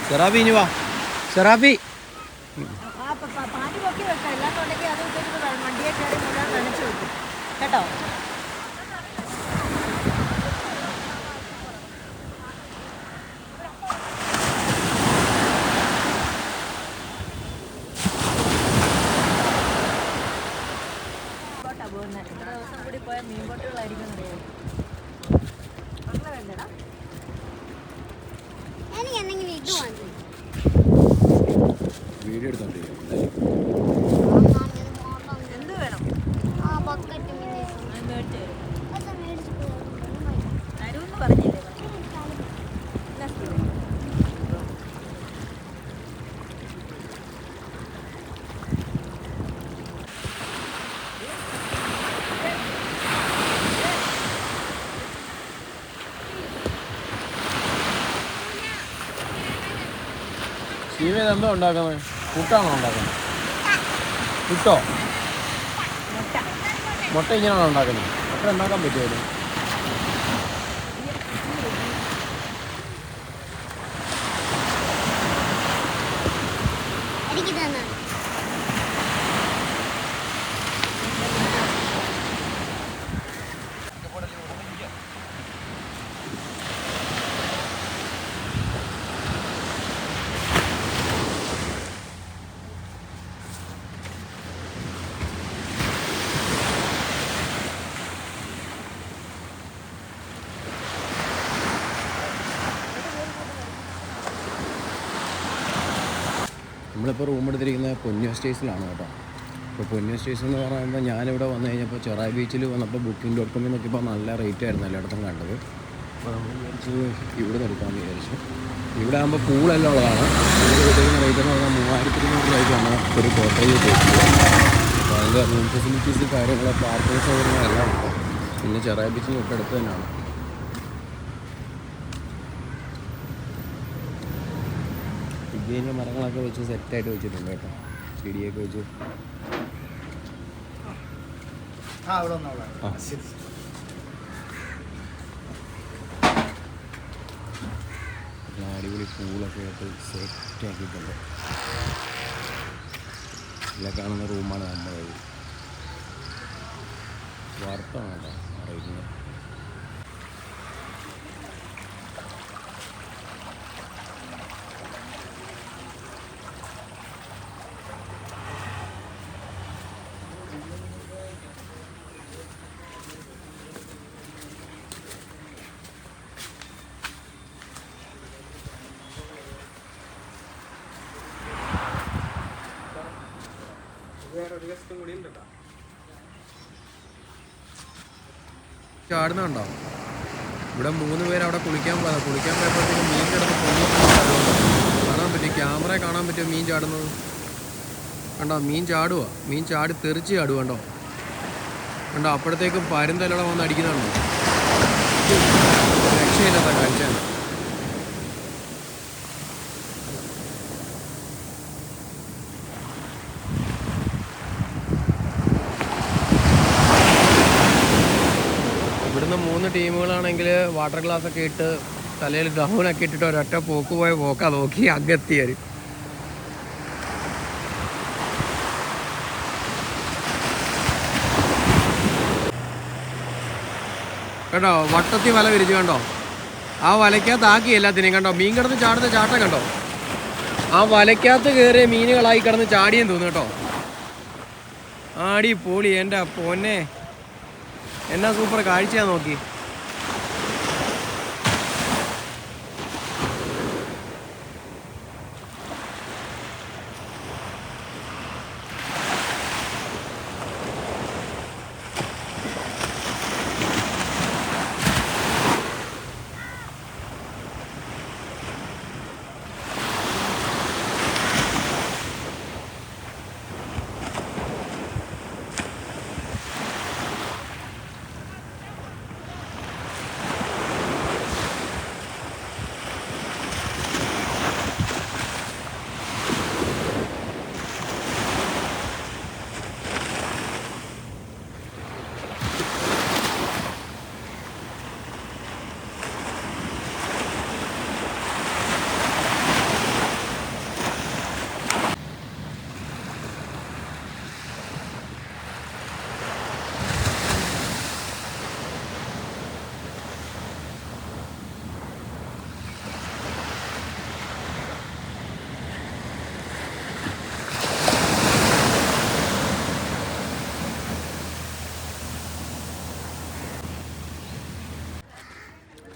സെറാബി ഇനി വാ. സെറാബി പാനി പൊക്കി വെക്കാം, എല്ലാത്തുണ്ടെങ്കിൽ അത് വണ്ടിയെ കയറി മുഴുവൻ നനച്ചു വെക്കും കേട്ടോ. ബോട്ടാ പോകുന്നത്, ഇത്ര ദിവസം കൂടി പോയാൽ മീൻ ബോട്ടുകളായിരിക്കും അറിയാം. അങ്ങനെ വേണ്ടടാ, എനിക്ക് എന്തെങ്കിലും ഇത് വാങ്ങി വീഡിയോ എടുത്തോണ്ട് എന്ത് വേണം? ആ ബക്കറ്റ് മേടിച്ചു തരും. അത് മേടിച്ചു തരുമെന്ന് പറഞ്ഞില്ലേ? ശിവ എന്താ ഉണ്ടാക്കുന്നത്? പുട്ടാണോ ഉണ്ടാക്കുന്നത്? പുട്ടോ? മുട്ട ഇങ്ങനെയാണോ ഉണ്ടാക്കുന്നത്? മുട്ട ഉണ്ടാക്കാൻ പറ്റുമല്ലോ. എനിക്ക് തന്നെ നമ്മളിപ്പോൾ റൂം എടുത്തിരിക്കുന്നത് പൊന്നി സ്റ്റേഷനിലാണ് കേട്ടോ. ഇപ്പോൾ പൊന്നി സ്റ്റേഷൻ എന്ന് പറയുമ്പോൾ ഞാനിവിടെ വന്നു കഴിഞ്ഞപ്പോൾ ചെറായി ബീച്ചിൽ വന്നപ്പോൾ Booking.com നോക്കിയപ്പോൾ നല്ല റേറ്റ് ആയിരുന്നു എല്ലായിടത്തും കണ്ടത്. അപ്പോൾ നമ്മൾ വിചാരിച്ചു ഇവിടെ നിന്ന് എടുക്കാമെന്ന് വിചാരിച്ചു. ഇവിടെ ആകുമ്പോൾ പൂളെല്ലാം ഉള്ളതാണ്. ഇവിടെ എടുക്കുന്ന റേറ്റ് എന്ന് പറഞ്ഞാൽ 3200 രൂപയ്ക്കാണ് ഒരു കോട്ടേജ് കൊടുക്കുന്നത്. അപ്പോൾ അതിൻ്റെ റൂം ഫെസിലിറ്റീസ് കാര്യങ്ങൾ പാർക്കിംഗ് സൗകര്യങ്ങളെല്ലാം ഉണ്ട്. പിന്നെ ചെറായി ബീച്ചിന് തൊട്ടടുത്ത് തന്നെയാണ്. ഇതിൻ്റെ മരങ്ങളൊക്കെ വെച്ച് സെറ്റായിട്ട് വെച്ചിട്ടുണ്ട് കേട്ടോ. ചെടിയൊക്കെ വെച്ച് അടിപൊളി പൂളൊക്കെ ആയിട്ട് സെറ്റാക്കിയിട്ടുണ്ട്. ഇതിലെ കാണുന്ന റൂമാണ് നമ്മുടെ വാർത്താണ് കേട്ടോ അറിയിക്കുന്നത്. ചാടുന്നുണ്ടോ? ഇവിടെ 3 പേര് അവിടെ കുളിക്കാൻ പോയപ്പോഴത്തേക്കും മീൻ കിടന്ന് കാണാൻ പറ്റും. ക്യാമറ കാണാൻ പറ്റുമോ മീൻ ചാടുന്നത്? കണ്ടോ, മീൻ ചാടുക, മീൻ ചാടി തെറിച്ച് ചാടുക. കണ്ടോ കണ്ടോ, അപ്പോഴത്തേക്കും പരുന്തലട വന്ന് അടിക്കുന്നുണ്ടോ? രക്ഷയില്ലാത്ത കാഴ്ചയാണ്. ഇവിടുന്ന് 3 ടീമുകളാണെങ്കിൽ വാട്ടർ ഗ്ലാസ് ഒക്കെ ഇട്ട് തലയിൽ ഗൗണൊക്കെ ഇട്ടിട്ട് ഒരൊറ്റ പോക്ക് പോയ പോക്കാ നോക്കി അകത്തിയര്. കണ്ടോ, വട്ടത്തി വല വിരിച്ചു. കണ്ടോ, ആ വലയ്ക്കകത്ത് ആക്കി എല്ലാത്തിനെയും. കണ്ടോ, മീൻ കിടന്ന് ചാടുന്ന ചാട്ടം കണ്ടോ. ആ വലയ്ക്കകത്ത് കയറിയ മീനുകളായി കിടന്ന് ചാടിയെന്ന് തോന്നുന്നു കേട്ടോ. ആടി പൊളി, എൻ്റെ പൊന്നെ, എന്നാ സൂപ്പർ കാഴ്ചയാ നോക്കി.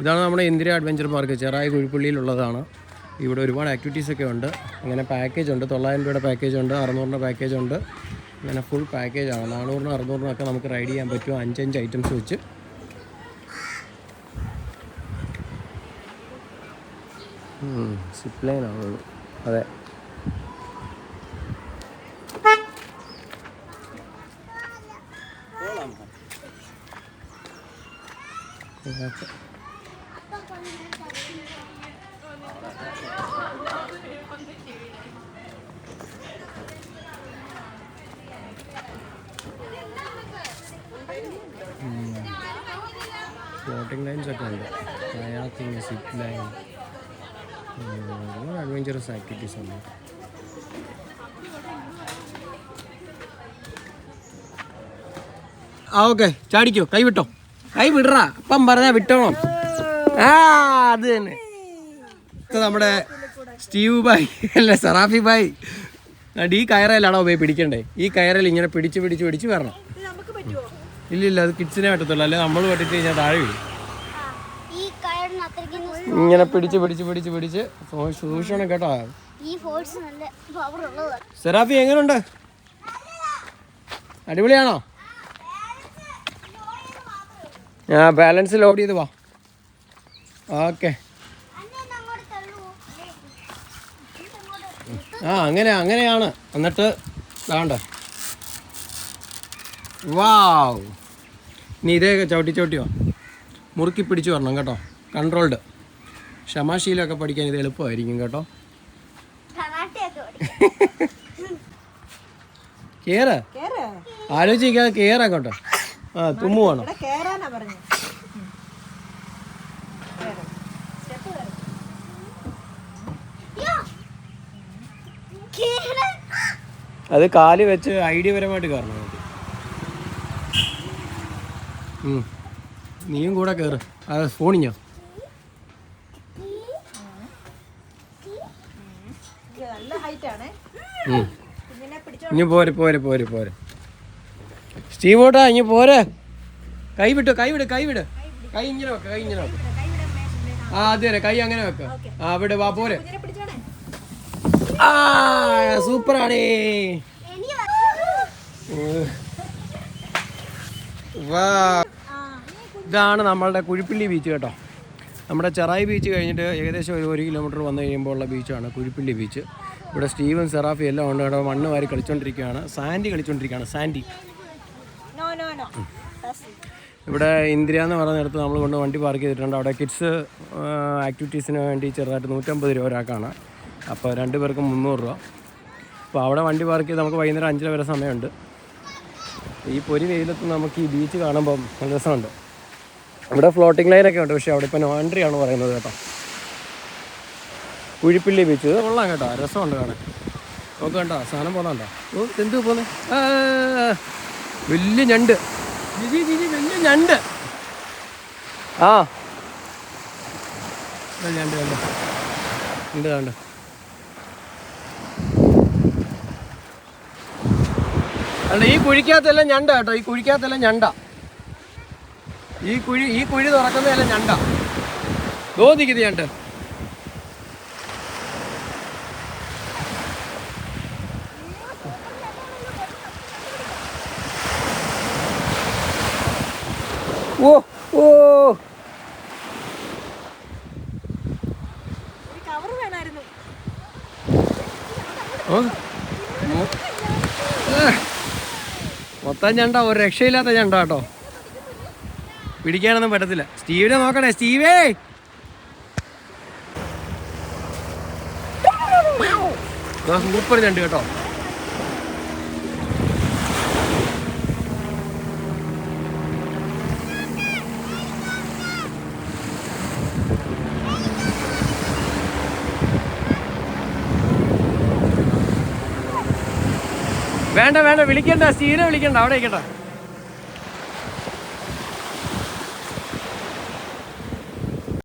ഇതാണ് നമ്മുടെ ഇന്ദിര അഡ്വഞ്ചർ പാർക്ക്, ചെറായി കുഴിപ്പള്ളിയിലുള്ളതാണ്. ഇവിടെ ഒരുപാട് ആക്ടിവിറ്റീസൊക്കെ ഉണ്ട്. അങ്ങനെ പാക്കേജ് ഉണ്ട്, 900 രൂപയുടെ പാക്കേജ് ഉണ്ട്, 600 പാക്കേജ് ഉണ്ട്. അങ്ങനെ ഫുൾ പാക്കേജാണ്. 400-നും 600-നൊക്കെ നമുക്ക് റൈഡ് ചെയ്യാൻ പറ്റും, 5 ഐറ്റംസ് വെച്ച്. സിപ്പ് ലൈനാണുള്ളൂ. അതെ, ഫ്ലോട്ടിംഗ് ലൈൻസ് ഒക്കെ ഉണ്ട്, കയാക്കിങ്, സിപ്പ് ലൈൻ, അഡ്വഞ്ചറസ് ആക്ടിവിറ്റീസ് ഉണ്ട്. ഓക്കെ, ചാടിക്കോ, കൈ വിട്ടോ, കൈ വിടറാ, അപ്പം പറഞ്ഞാ വിട്ടോണം. അത് തന്നെ. നമ്മുടെ സ്റ്റീവ് ബായ് അല്ല സറാഫി ബായ്, ഈ കയറയിലാണോ പോയി പിടിക്കണ്ടേ? ഈ കയറിൽ ഇങ്ങനെ പിടിച്ച് പിടിച്ച് പിടിച്ച് വരണം. ഇല്ലില്ല, അത് കിഡ്സിനെ പറ്റത്തുള്ളൂ, അല്ലെ നമ്മൾ പറ്റിട്ട് കഴിഞ്ഞാൽ താഴെ വീഴും. ഇങ്ങനെ പിടിച്ച് പിടിച്ച് പിടിച്ച് പിടിച്ച് സൂക്ഷിക്കണം കേട്ടോ. സെറാഫി എങ്ങനെയുണ്ട്? അടിപൊളിയാണോ? ബാലൻസ് ലോഡ് ചെയ്ത് വാ. ഓക്കെ, അങ്ങനെയാണ്. എന്നിട്ട് വേണ്ട, വാവ്, നീ ഇതേ ചവിട്ടിയോ മുറുക്കി പിടിച്ച് വരണം കേട്ടോ. കൺട്രോൾഡ്. ക്ഷമാശീലമൊക്കെ പഠിക്കാൻ ഇത് എളുപ്പമായിരിക്കും കേട്ടോ. കേറ്, ആലോചിക്കാതെ കേറാ കേട്ടോ. തുമ്മുവാണോ? അത് കാല് വെച്ച് ഐഡിയപരമായിട്ട് കയറണം നമുക്ക്. നീയും കൂടെ കയറ്. അത് ഫോണിഞ്ഞോ? ഇനി പോരെ സ്റ്റീവോട്ടാ, ഇനി പോരെ. കൈ വിട്. കൈ ഇങ്ങനെ വെക്ക. അത് തന്നെ, കൈ അങ്ങനെ വെക്ക. അവിടെ വാ, പോരെ. സൂപ്പറാണേ. ഇതാണ് നമ്മളുടെ കുഴിപ്പള്ളി ബീച്ച് കേട്ടോ. നമ്മുടെ ചെറായി ബീച്ച് കഴിഞ്ഞിട്ട് ഏകദേശം 1 കിലോമീറ്റർ വന്നു കഴിയുമ്പോൾ ഉള്ള ബീച്ചാണ് കുഴിപ്പള്ളി ബീച്ച്. ഇവിടെ സ്റ്റീവൻ, സെറാഫി എല്ലാം ഉണ്ട് കേട്ടോ. മണ്ണ് വാരി കളിച്ചുകൊണ്ടിരിക്കുകയാണ്, സാൻഡി കളിച്ചുകൊണ്ടിരിക്കുകയാണ്. സാൻഡി ഇവിടെ ഇന്ദിര എന്ന് പറയുന്നിടത്ത് നമ്മൾ കൊണ്ട് വണ്ടി പാർക്ക് ചെയ്തിട്ടുണ്ട്. അവിടെ കിഡ്സ് ആക്ടിവിറ്റീസിന് വേണ്ടി ചെറുതായിട്ട് 150 രൂപ ഒരാൾക്കാണ്. അപ്പോൾ 2 പേർക്കും 300 രൂപ. അപ്പോൾ അവിടെ വണ്ടി പാർക്ക് ചെയ്ത് നമുക്ക് വൈകുന്നേരം 5 വരെ സമയമുണ്ട്. ഈ പൊരി വെയിലത്ത് നമുക്ക് ഈ ബീച്ച് കാണുമ്പം നല്ല രസമുണ്ട്. ഇവിടെ ഫ്ലോട്ടിംഗ് ലൈനൊക്കെ ഉണ്ട്, പക്ഷേ അവിടെ ഇപ്പോൾ നോ എൻട്രി ആണ് പറയുന്നത് കേട്ടോ. കുഴിപ്പള്ളി ബീച്ച് ഇത് കൊള്ളാം കേട്ടോ, രസമുണ്ട് കാണാൻ. നോക്ക് കണ്ടോ, സാധനം പോകുന്നുണ്ടോ? എന്ത് പോന്നെ? വലിയ ഞണ്ട്, വലിയ ഞണ്ട്. ഞണ്ട് കണ്ട്. അല്ല, ഈ കുഴിക്കകത്തെല്ലാം ഞണ്ട കേട്ടോ. ഈ കുഴിക്കകത്തെല്ലാം ഞണ്ട. ഈ കുഴി തുറക്കുന്നതെല്ലാം ഞണ്ട. തോന്നിക്കുന്നത് ഞണ്ട്. മൊത്തം ഞണ്ട, ഒരു രക്ഷയില്ലാത്ത ഞണ്ട കേട്ടോ. പിടിക്കാനൊന്നും പറ്റത്തില്ല. സ്റ്റീവിനെ നോക്കണേ, സ്റ്റീവേ. സൂപ്പർ ഞണ്ട് കേട്ടോ. വേണ്ട, വിളിക്കണ്ട, സ്റ്റീവിനെ വിളിക്കണ്ട, അവിടെ ഇരിക്കട്ടെ.